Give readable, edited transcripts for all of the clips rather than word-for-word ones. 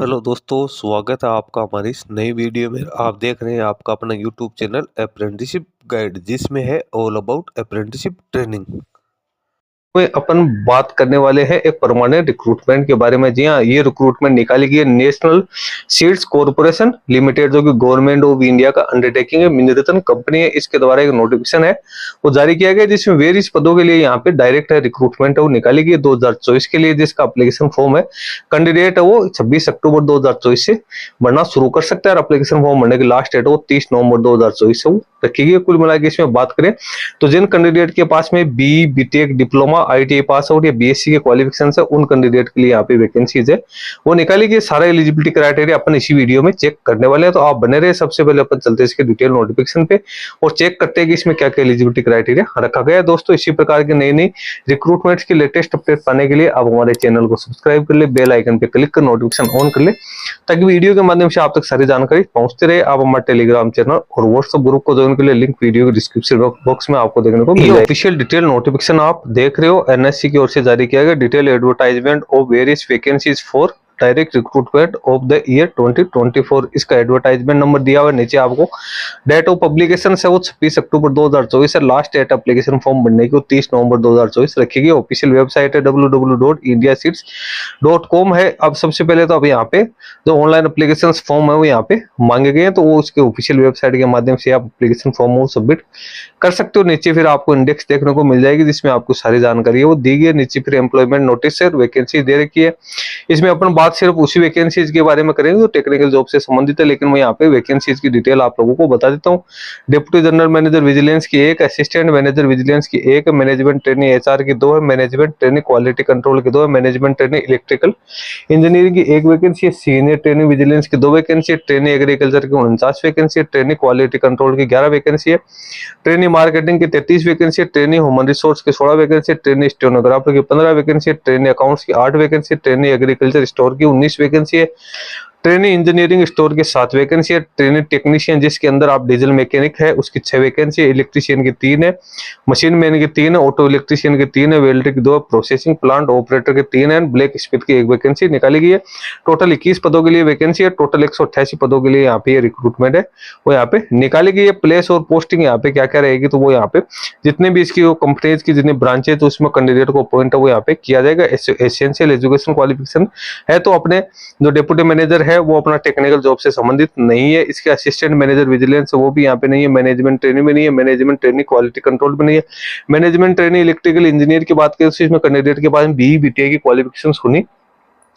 Hello दोस्तों, स्वागत है आपका हमारी इस नई वीडियो में। आप देख रहे हैं आपका अपना यूट्यूब चैनल अप्रेंटिसशिप गाइड, जिसमें है ऑल अबाउट अप्रेंटिसशिप ट्रेनिंग में अपन बात करने वाले हैं एक परमानेंट रिक्रूटमेंट के बारे में। जी हाँ, ये रिक्रूटमेंट निकाली गई है नेशनल सीड्स कॉर्पोरेशन लिमिटेड, जो कि गवर्नमेंट ऑफ इंडिया का अंडरटेकिंग है, मिनीरत्न कंपनी है। इसके द्वारा एक नोटिफिकेशन है वो जारी किया गया, जिसमें वेरियस पदों के लिए यहाँ पे डायरेक्ट रिक्रूटमेंट है वो निकाली गई 2024 के लिए। जिसका एप्लीकेशन फॉर्म है कैंडिडेट है वो 26 अक्टूबर 2024 से भरना शुरू कर सकता है। और एप्लीकेशन फॉर्म भरने की लास्ट डेट वो 30 नवंबर 2024 से वो रखी गई। कुल मिलाकर इसमें बात करें तो जिन कैंडिडेट के पास में B B Tech diploma ITI pass out या बीएससी के क्वालिफिकेशन है, उन कैंडिडेट के लिए यहाँ पे वैकेंसीज है वो निकाली गई। सारा एलिजिबिलिटी क्राइटेरिया अपन इसी वीडियो में चेक करने वाले हैं, तो आप बने रहे। सबसे पहले अपन चलते हैं इसके डिटेल नोटिफिकेशन पे और चेक करते हैं कि इसमें क्या क्या एलिजिबिलिटी क्राइटेरिया रखा गया है। दोस्तों, इसी प्रकार के नई नई रिक्रूटमेंट्स की लेटेस्ट अपडेट पाने के लिए आप हमारे चैनल को सब्सक्राइब कर ले, बेल आइकन पे क्लिक कर नोटिफिकेशन ऑन कर ले, ताकि वीडियो के माध्यम से आप तक सारी जानकारी पहुंचते रहे। आप हमारे टेलीग्राम चैनल और व्हाट्सएप ग्रुप को ज्वाइन कर ले, लिंक वीडियो के डिस्क्रिप्शन बॉक्स में आपको देखने को मिलेगा। ऑफिशियल डिटेल नोटिफिकेशन आप देख रहे हो, एनएससी की ओर से जारी किया गया detail advertisement of various vacancies for direct recruitment of the year 2024। इसका एडवर्टाइजमेंट नंबर दिया हुआ है नीचे आपको। डेट ऑफ पब्लिकेशन है वो 26 अक्टूबर 2024 है। लास्ट डेट एप्लीकेशन फॉर्म भरने की 30 नवंबर 2024 रखी गई। ऑफिशियल वेबसाइट है www.indiaseats.com है। अब सबसे पहले तो अब यहाँ पे जो ऑनलाइन एप्लीकेशन फॉर्म है वो यहाँ पे मांगे गए हैं, तो वो उसके ऑफिशियल वेबसाइट के माध्यम से आप एप्लीकेशन फॉर्म सबमिट कर सकते हो। नीचे फिर आपको इंडेक्स देखने को मिल जाएगी, जिसमें आपको सारी जानकारी है वो दी गई है। नीचे फिर एम्प्लॉयमेंट नोटिस है, वैकेंसी दे रखी है। इसमें अपन बात सिर्फ उसी वैकेंसीज के बारे में करेंगे जो टेक्निकल जॉब से संबंधित है, लेकिन मैं यहाँ पे वैकेंसीज की डिटेल आप लोगों को बता देता हूँ। डिप्टी जनरल मैनेजर विजिलेंस की एक, असिस्टेंट मैनेजर विजिलेंस की एक, मैनेजमेंट ट्रेनिंग एचआर की 2 है, मैनेजमेंट ट्रेनिंग क्वालिटी कंट्रोल की 2 है, मैनेजमेंट ट्रेनिंग इलेक्ट्रिकल इंजीनियरिंग की 1 वैकेंसी है, सीनियर ट्रेनिंग विजिलेंस की 2 वैकेंसी है, ट्रेनिंग एग्रीकल्चर की 49 वैकेंसी है, ट्रेनिंग क्वालिटी कंट्रोल की 11 वैकेंसी है, ट्रेनिंग मार्केटिंग की 33 वैकेंसी है, ट्रेनिंग ह्यूमन रिसोर्स की 16 वैकेंसी है, ट्रेनिंग स्टेनोग्राफर की 15 वैकेंसी है, ट्रेनिंग अकाउंट्स की 8 वैकेंसी है, ट्रेनिंग एग्रीकल्चर स्टोर की 19 वैकेंसी है, ट्रेनिंग इंजीनियरिंग स्टोर के 7 वैकेंसी है, ट्रेनिंग टेक्नीशियन जिसके अंदर आप डीजल मैकेनिक है उसकी 6 वैकेंसी है, इलेक्ट्रीशियन की 3 है, मशीन मैन की 3 है, ऑटो इलेक्ट्रीशियन की 3 है, वेल्डर की 2 है, प्रोसेसिंग प्लांट ऑपरेटर के 3 है, ब्लैक स्मिथ की 1 वैकेंसी निकाली गई है। टोटल 21 पदों के लिए वैकेंसी है। टोटल 188 पदों के लिए यहाँ पे रिक्रूटमेंट है वो यहाँ पे निकाली गई है। प्लेस और पोस्टिंग यहाँ पे क्या क्या रहेगी, तो वो यहाँ पे जितने भी इसकी कंपनीज की जितने ब्रांचेज तो उसमें कैंडिडेट को अपॉइंट है वो यहाँ पे किया जाएगा। एसेंशियल एजुकेशन क्वालिफिकेशन है, तो अपने जो डिप्टी मैनेजर है वो अपना टेक्निकल जॉब से संबंधित नहीं है। इसके असिस्टेंट मैनेजर विजिलेंस वो भी यहाँ पे नहीं है, मैनेजमेंट ट्रेनिंग में नहीं है, मैनेजमेंट ट्रेनिंग क्वालिटी कंट्रोल में नहीं है, मैनेजमेंट ट्रेनिंग इलेक्ट्रिकल इंजीनियर की बात करें तो इसमें कैंडिडेट के पास बीई बीटीआई की क्वालिफिकेशन होनी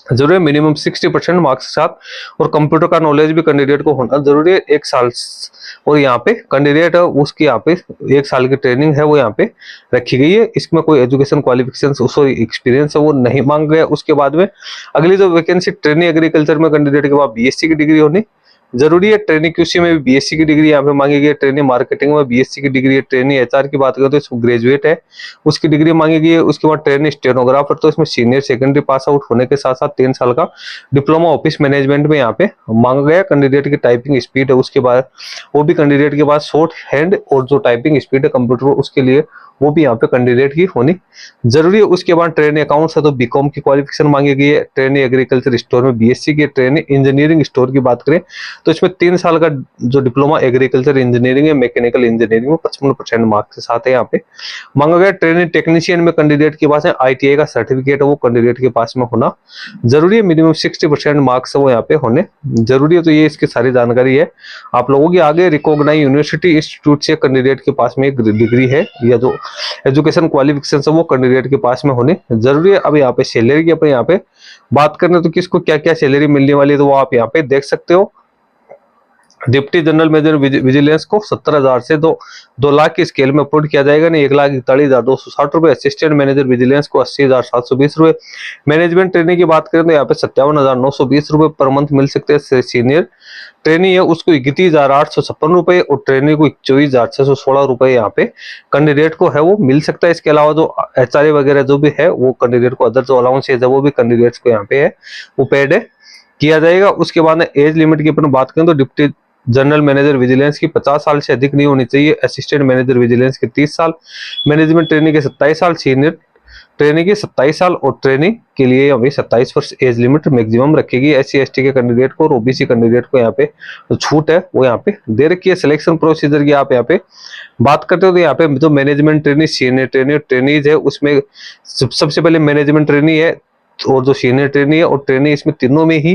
जरूरी है, मिनिमम 60% मार्क्स के साथ, और कंप्यूटर का नॉलेज भी कैंडिडेट को होना जरूरी है 1 साल। और यहाँ पे कैंडिडेट है उसकी यहाँ पे 1 साल की ट्रेनिंग है वो यहाँ पे रखी गई है। इसमें कोई एजुकेशन क्वालिफिकेशन सॉरी एक्सपीरियंस है वो नहीं मांग गया। उसके बाद में अगली जो वैकेंसी ट्रेनिंग एग्रीकल्चर में कैंडिडेट के पास बीएससी की डिग्री होनी जरूरी है। ट्रेनिंग क्यूसी में भी बीएससी की डिग्री यहाँ पे मांगी गई है। ट्रेनिंग मार्केटिंग में बीएससी की डिग्री है। ट्रेनिंग एचआर की बात करें तो इसमें ग्रेजुएट है उसकी डिग्री मांगी गई है। उसके बाद ट्रेनिंग स्टेनोग्राफर तो इसमें सीनियर सेकेंडरी पास आउट होने के साथ साथ 3 साल का डिप्लोमा ऑफिस मैनेजमेंट में यहाँ पे मांगा गया। कैंडिडेट की टाइपिंग स्पीड है उसके बाद वो भी कैंडिडेट के पास शॉर्ट हैंड और जो टाइपिंग स्पीड है कंप्यूटर उसके लिए वो भी यहाँ पे कैंडिडेट की होनी जरूरी है। उसके बाद ट्रेनिंग अकाउंट्स है तो बीकॉम की क्वालिफिकेशन मांगी गई है। ट्रेनिंग एग्रीकल्चर स्टोर में बीएससी की, ट्रेनिंग इंजीनियरिंग स्टोर की बात करें तो इसमें 3 साल का जो डिप्लोमा एग्रीकल्चर इंजीनियरिंग है मैकेनिकल इंजीनियरिंग में 55% मार्क्स के साथ है यहाँ पे मांगा गया। ट्रेनिंग टेक्नीशियन में कैंडिडेट के पास है आईटीआई का सर्टिफिकेट है वो कैंडिडेट के पास में होना जरूरी है। मिनिमम 60% मार्क्स है वो यहाँ पे होने जरूरी है। तो ये इसकी सारी जानकारी है आप लोगों की। आगे रिकॉग्नाइज यूनिवर्सिटी इंस्टीट्यूट से कैंडिडेट के पास में एक डिग्री है या जो एजुकेशन क्वालिफिकेशन है वो कैंडिडेट के पास में होने जरूरी है। अब यहाँ पे सैलरी की अपन यहाँ पे बात करने तो किसको क्या क्या सैलरी मिलने वाली है तो वो आप यहाँ पे देख सकते हो। डिप्टी जनरल मैनेजर विजिलेंस को 70,000 से 2 लाख की स्केल में अपॉइंट किया जाएगा, नहीं 1,41,260 रुपए। असिस्टेंट मैनेजर विजिलेंस को 80,720 रुपए। मैनेजमेंट ट्रेनिंग की बात करें तो यहाँ पे 57,920 रुपए पर मंथ मिल सकते हैं। सीनियर ट्रेनिंग है उसको 31,856 रुपए और ट्रेनिंग को 24,616 रुपए यहाँ पे कैंडिडेट को है वो मिल सकता है। इसके अलावा जो एचआरए वगैरह जो भी है वो कैंडिडेट को अदर जो अलाउंसेज है वो भी कैंडिडेट्स को यहाँ पे है वो पेड है किया जाएगा। उसके बाद एज लिमिट की अपन बात करें तो डिप्टी जनरल मैनेजर विजिलेंस की 50 साल से अधिक नहीं होनी चाहिए। असिस्टेंट मैनेजर विजिलेंस के 30 साल, मैनेजमेंट ट्रेनिंग के 27 साल, सीनियर ट्रेनी की 27 साल और ट्रेनी के लिए अभी 27 वर्ष एज लिमिट मैक्सिमम रखेगी। SC ST के कैंडिडेट को और OBC कैंडिडेट को यहाँ पे जो छूट है वो यहाँ पे दे रखी है। सिलेक्शन प्रोसीजर की आप यहाँ पे बात करते हो तो यहाँ पे जो मैनेजमेंट ट्रेनी, सीनियर ट्रेनी और ट्रेनीज है उसमें सबसे पहले मैनेजमेंट ट्रेनी है और जो सीनियर ट्रेनी है और ट्रेनी, इसमें तीनों में ही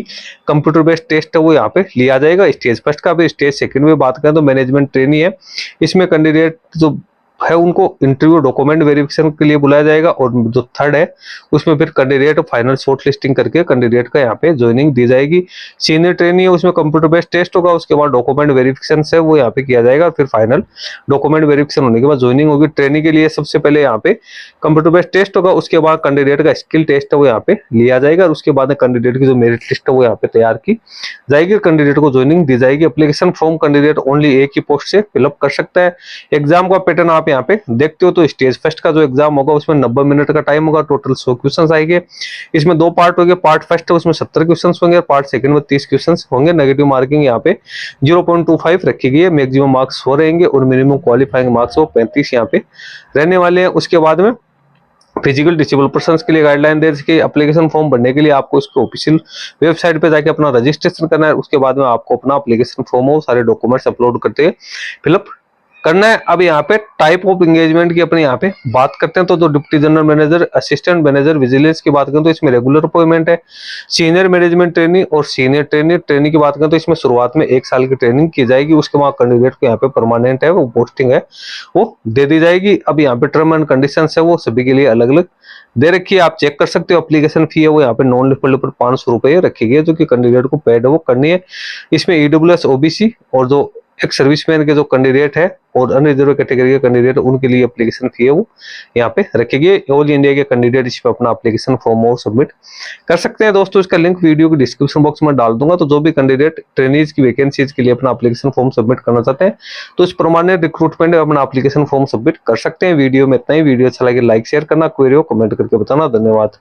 कंप्यूटर बेस्ड टेस्ट है वो यहाँ पे लिया जाएगा। स्टेज फर्स्ट का भी, स्टेज सेकंड में बात करें तो मैनेजमेंट ट्रेनी है, इसमें कैंडिडेट जो है उनको इंटरव्यू डॉक्यूमेंट वेरिफिकेशन के लिए बुलाया जाएगा और जो थर्ड है उसमें फिर कैंडिडेट फाइनल शॉर्ट लिस्टिंग करके कैंडिडेट का यहाँ पे ज्वाइनिंग दी जाएगी। सीनियर ट्रेनी है उसमें कंप्यूटर बेस्ड टेस्ट होगा, उसके बाद डॉक्यूमेंट वेरिफिकेशन है वो यहाँ पे किया जाएगा और फिर फाइनल डॉक्यूमेंट वेरिफिकेशन होने के बाद ज्वाइनिंग होगी। ट्रेनी के लिए सबसे पहले यहाँ पे कंप्यूटर बेस्ड टेस्ट होगा, उसके बाद कैंडिडेट का स्किल टेस्ट है वो यहाँ पे लिया जाएगा और उसके बाद कैंडिडेट की जो मेरिट लिस्ट है वो यहाँ पे तैयार की जाएगी, कैंडिडेट को ज्वाइनिंग दी जाएगी। एप्लीकेशन फॉर्म कैंडिडेट ओनली एक ही पोस्ट से फिलअप कर सकता है। एग्जाम का पैटर्न आप यहाँ पे देखते हो तो स्टेज फर्स्ट का जो एग्जाम होगा उसमें 90 मिनट का टाइम होगा, टोटल 100 क्वेश्चंस आएंगे। इसमें दो पार्ट होंगे, पार्ट फर्स्ट है उसमें 70 क्वेश्चंस होंगे और पार्ट सेकंड में 30 क्वेश्चंस होंगे। नेगेटिव मार्किंग यहाँ पे 0.25 रखी गई है, मैक्सिमम मार्क्स 4 रहेंगे और मिनिमम क्वालिफाइंग मार्क्स वो 35 यहाँ पे रहने वाले हैं। उसके बाद में फिजिकल डिसेबल पर्सन के लिए गाइडलाइन दे रखी है। एप्लीकेशन फॉर्म भरने के लिए आपको उसके ऑफिशियल वेबसाइट पे जाके अपना रजिस्ट्रेशन करना है, उसके बाद में आपको अपना एप्लीकेशन फॉर्म और सारे डॉक्यूमेंट्स अपलोड करते फिलअप करना है। अब यहाँ पे टाइप ऑफ एंगेजमेंट की अपने यहाँ पे बात करते हैं तो deputy general manager, assistant manager vigilance की बात करें तो इसमें रेगुलर अपॉइंटमेंट है। सीनियर मैनेजमेंट ट्रेनी और सीनियर ट्रेनी की बात करें तो इसमें शुरुआत में 1 साल की ट्रेनिंग की जाएगी, उसके बाद कैंडिडेट को यहाँ पे परमानेंट है वो पोस्टिंग है वो दे दी जाएगी। अब यहाँ पे टर्म एंड कंडीशन है वो सभी के लिए अलग अलग दे रखी है, आप चेक कर सकते हो। एप्लीकेशन फी है वो यहाँ पे नॉन रिफंडेबल 500 रुपए रखी गई है जो कि कैंडिडेट को पेड है वो करनी है। इसमें EWS OBC और जो एक सर्विसमैन के जो कैंडिडेट है और अनरिजर्व कैटेगरी के कैंडिडेट उनके लिए एप्लीकेशन फी है वो यहाँ पे रखेगी। ऑल इंडिया के कैंडिडेट इस पे अपना एप्लीकेशन फॉर्म और सबमिट कर सकते हैं। दोस्तों इसका लिंक वीडियो के डिस्क्रिप्शन बॉक्स में डाल दूंगा, तो जो भी कैंडिडेट ट्रेनीज की वैकेंसीज के लिए अपना एप्लीकेशन फॉर्म सबमिट करना चाहते हैं तो इस प्रमाणे रिक्रूटमेंट अपना एप्लीकेशन फॉर्म सबमिट कर सकते हैं। वीडियो में इतना ही। वीडियो अच्छा लगे लाइक शेयर करना, क्वेरी हो कमेंट करके बताना। धन्यवाद।